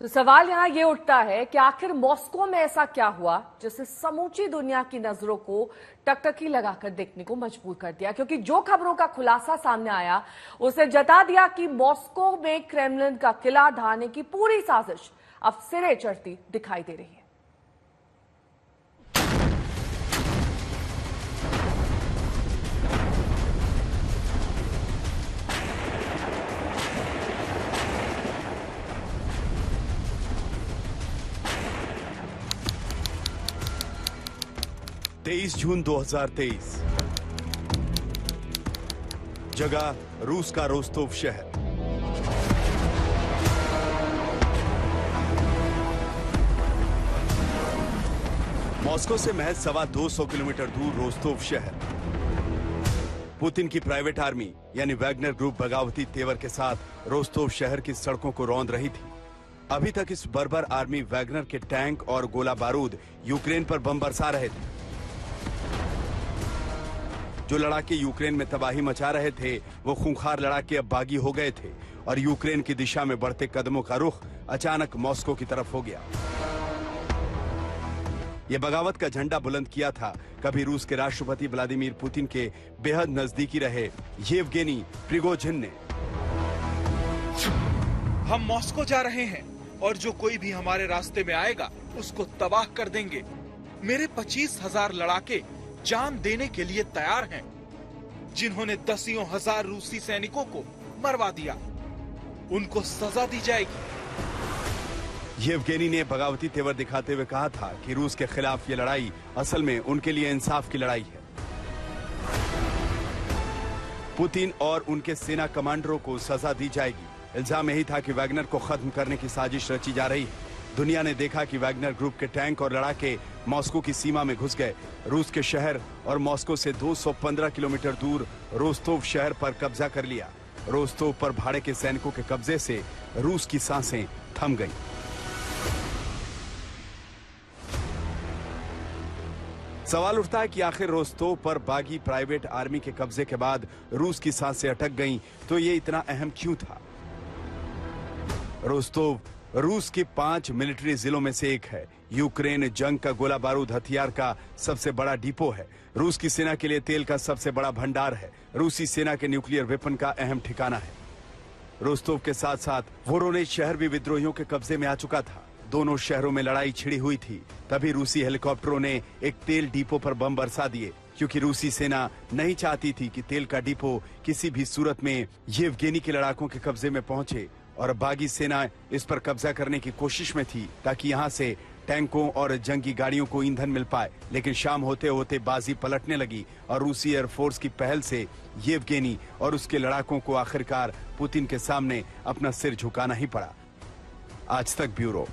तो सवाल यहां ये उठता है कि आखिर मॉस्को में ऐसा क्या हुआ जिससे समूची दुनिया की नजरों को टकटकी लगाकर देखने को मजबूर कर दिया, क्योंकि जो खबरों का खुलासा सामने आया उसे जता दिया कि मॉस्को में क्रेमलिन का किला ढाने की पूरी साजिश अब सिरे चढ़ती दिखाई दे रही है। तेईस जून 2023, जगह रूस का रोस्तोव शहर। मॉस्को से महज 225 किलोमीटर दूर रोस्तोव शहर। पुतिन की प्राइवेट आर्मी यानी वैगनर ग्रुप बगावती तेवर के साथ रोस्तोव शहर की सड़कों को रौंद रही थी। अभी तक इस बर्बर आर्मी वैगनर के टैंक और गोला बारूद यूक्रेन पर बम बरसा रहे थे। जो लड़ाके यूक्रेन में तबाही मचा रहे थे वो खूंखार लड़ाके अब बागी हो गए थे और यूक्रेन की दिशा में बढ़ते कदमों का रुख अचानक मॉस्को की तरफ हो गया। यह बगावत का झंडा बुलंद किया था कभी रूस के राष्ट्रपति व्लादिमीर पुतिन के बेहद नजदीकी रहे येवगेनी प्रिगोजिन ने। हम मॉस्को जा रहे हैं और जो कोई भी हमारे रास्ते में आएगा उसको तबाह कर देंगे। मेरे 25,000 लड़ाके जान देने के लिए तैयार हैं, जिन्होंने दसियों हजार रूसी सैनिकों को मरवा दिया। उनको सजा दी जाएगी। येवगेनी ने बगावती तेवर दिखाते हुए कहा था कि रूस के खिलाफ ये लड़ाई असल में उनके लिए इंसाफ की लड़ाई है। पुतिन और उनके सेना कमांडरों को सजा दी जाएगी। इल्जाम यही था कि वैगनर को खत्म करने की साजिश रची जा रही है। दुनिया ने देखा कि वैगनर ग्रुप के टैंक और लड़ाके मॉस्को की सीमा में घुस गए। रूस के शहर और मॉस्को से 215 किलोमीटर दूर रोस्तोव शहर पर कब्जा कर लिया। रोस्तोव पर भाड़े के सैनिकों के कब्जे से रूस की सांसें थम गईं। सवाल उठता है कि आखिर रोस्तोव पर बागी प्राइवेट आर्मी के कब्जे के बाद रूस की सांसें अटक गईं, तो ये इतना अहम क्यों था? रोस्तोव रूस के 5 मिलिट्री जिलों में से एक है। यूक्रेन जंग का गोला बारूद हथियार का सबसे बड़ा डिपो है। रूस की सेना के लिए तेल का सबसे बड़ा भंडार है। रूसी सेना के न्यूक्लियर वेपन का अहम ठिकाना है। रोस्तोव के साथ साथ वोरोनेज शहर भी विद्रोहियों के कब्जे में आ चुका था। दोनों शहरों में लड़ाई छिड़ी हुई थी। तभी रूसी हेलीकॉप्टरों ने एक तेल डिपो पर बम बरसा दिए, क्योंकि रूसी सेना नहीं चाहती थी कि तेल का डिपो किसी भी सूरत में येवगेनी के लड़ाकों के कब्जे में पहुंचे। और बागी सेना इस पर कब्जा करने की कोशिश में थी ताकि यहां से टैंकों और जंगी गाड़ियों को ईंधन मिल पाए। लेकिन शाम होते होते बाजी पलटने लगी और रूसी एयरफोर्स की पहल से येवगेनी और उसके लड़ाकों को आखिरकार पुतिन के सामने अपना सिर झुकाना ही पड़ा। आज तक ब्यूरो।